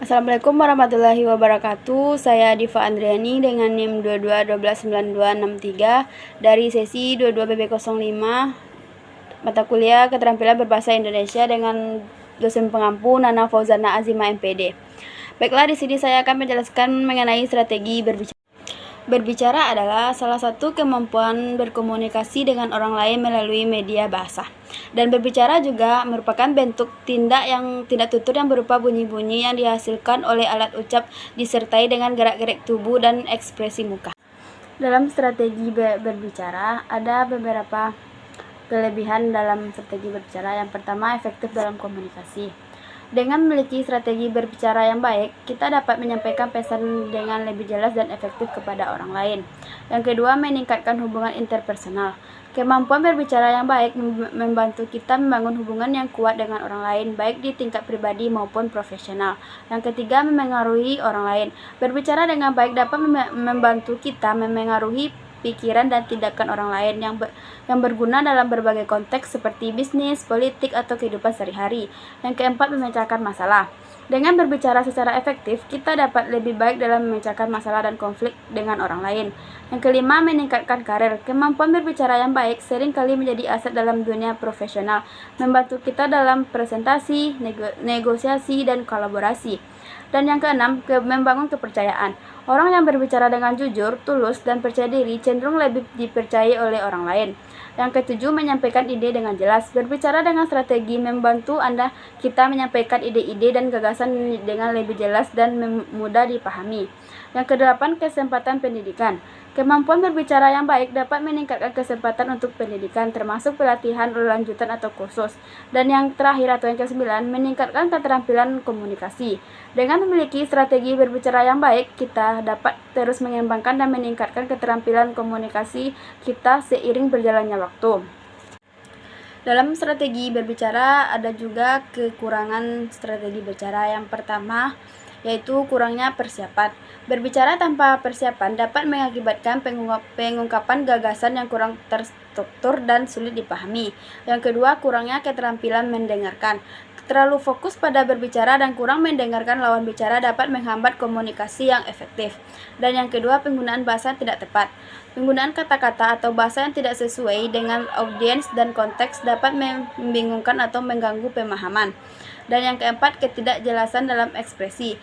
Assalamualaikum warahmatullahi wabarakatuh. Saya Diva Andriani dengan NIM 22129263 dari sesi 22BB05 mata kuliah Keterampilan Berbahasa Indonesia dengan dosen pengampu Nana Fauzana Azima MPD. Baiklah, di sini saya akan menjelaskan mengenai strategi berbicara. Berbicara adalah salah satu kemampuan berkomunikasi dengan orang lain melalui media bahasa. Dan berbicara juga merupakan bentuk tindak tutur yang berupa bunyi-bunyi yang dihasilkan oleh alat ucap disertai dengan gerak-gerik tubuh dan ekspresi muka. Dalam strategi berbicara ada beberapa kelebihan dalam strategi berbicara. Yang pertama, efektif dalam komunikasi. Dengan memiliki strategi berbicara yang baik, kita dapat menyampaikan pesan dengan lebih jelas dan efektif kepada orang lain. Yang kedua, meningkatkan hubungan interpersonal. Kemampuan berbicara yang baik membantu kita membangun hubungan yang kuat dengan orang lain, baik di tingkat pribadi maupun profesional. Yang ketiga, memengaruhi orang lain. Berbicara dengan baik dapat membantu kita memengaruhi pikiran dan tindakan orang lain yang berguna dalam berbagai konteks seperti bisnis, politik, atau kehidupan sehari-hari. Yang keempat, memecahkan masalah. Dengan berbicara secara efektif, kita dapat lebih baik dalam memecahkan masalah dan konflik dengan orang lain. Yang kelima, meningkatkan karir. Kemampuan berbicara yang baik seringkali menjadi aset dalam dunia profesional, membantu kita dalam presentasi, negosiasi, dan kolaborasi. Dan yang keenam, membangun kepercayaan. Orang yang berbicara dengan jujur, tulus, dan percaya diri cenderung lebih dipercayai oleh orang lain. Yang ketujuh, menyampaikan ide dengan jelas. Berbicara dengan strategi membantu kita menyampaikan ide-ide dan gagasan dengan lebih jelas dan mudah dipahami. Yang kedelapan, kesempatan pendidikan. Kemampuan berbicara yang baik dapat meningkatkan kesempatan untuk pendidikan, termasuk pelatihan lanjutan atau kursus. Dan yang terakhir atau yang kesembilan, meningkatkan keterampilan komunikasi. Dengan memiliki strategi berbicara yang baik, kita dapat terus mengembangkan dan meningkatkan keterampilan komunikasi kita seiring berjalannya waktu. Dalam strategi berbicara ada juga kekurangan strategi berbicara. Yang pertama, yaitu kurangnya persiapan. Berbicara tanpa persiapan dapat mengakibatkan pengungkapan gagasan yang kurang terstruktur dan sulit dipahami. Yang kedua, kurangnya keterampilan mendengarkan. Terlalu fokus pada berbicara dan kurang mendengarkan lawan bicara dapat menghambat komunikasi yang efektif. Dan yang kedua, penggunaan bahasa yang tidak tepat. Penggunaan kata-kata atau bahasa yang tidak sesuai dengan audiens dan konteks dapat membingungkan atau mengganggu pemahaman. Dan yang keempat, ketidakjelasan dalam ekspresi.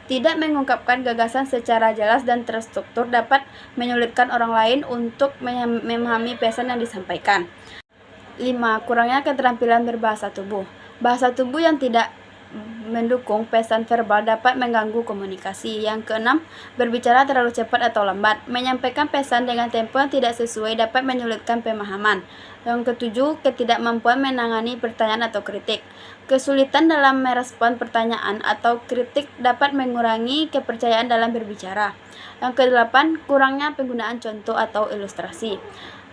Tidak mengungkapkan gagasan secara jelas dan terstruktur dapat menyulitkan orang lain untuk memahami pesan yang disampaikan. 5. Kurangnya keterampilan berbahasa tubuh. Bahasa tubuh yang tidak mendukung pesan verbal dapat mengganggu komunikasi. Yang keenam, berbicara terlalu cepat atau lambat. Menyampaikan pesan dengan tempo yang tidak sesuai dapat menyulitkan pemahaman. Yang ketujuh, ketidakmampuan menangani pertanyaan atau kritik. Kesulitan dalam merespon pertanyaan atau kritik dapat mengurangi kepercayaan dalam berbicara. Yang kedelapan, kurangnya penggunaan contoh atau ilustrasi.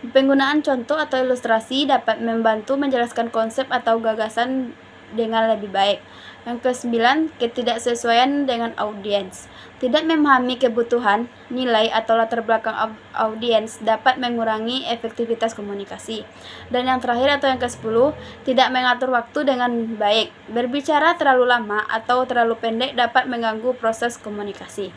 Penggunaan contoh atau ilustrasi dapat membantu menjelaskan konsep atau gagasan dengan lebih baik. Yang kesembilan, ketidaksesuaian dengan audiens. Tidak memahami kebutuhan, nilai, atau latar belakang audiens dapat mengurangi efektivitas komunikasi. Dan yang terakhir atau yang ke-10, tidak mengatur waktu dengan baik. Berbicara terlalu lama atau terlalu pendek dapat mengganggu proses komunikasi.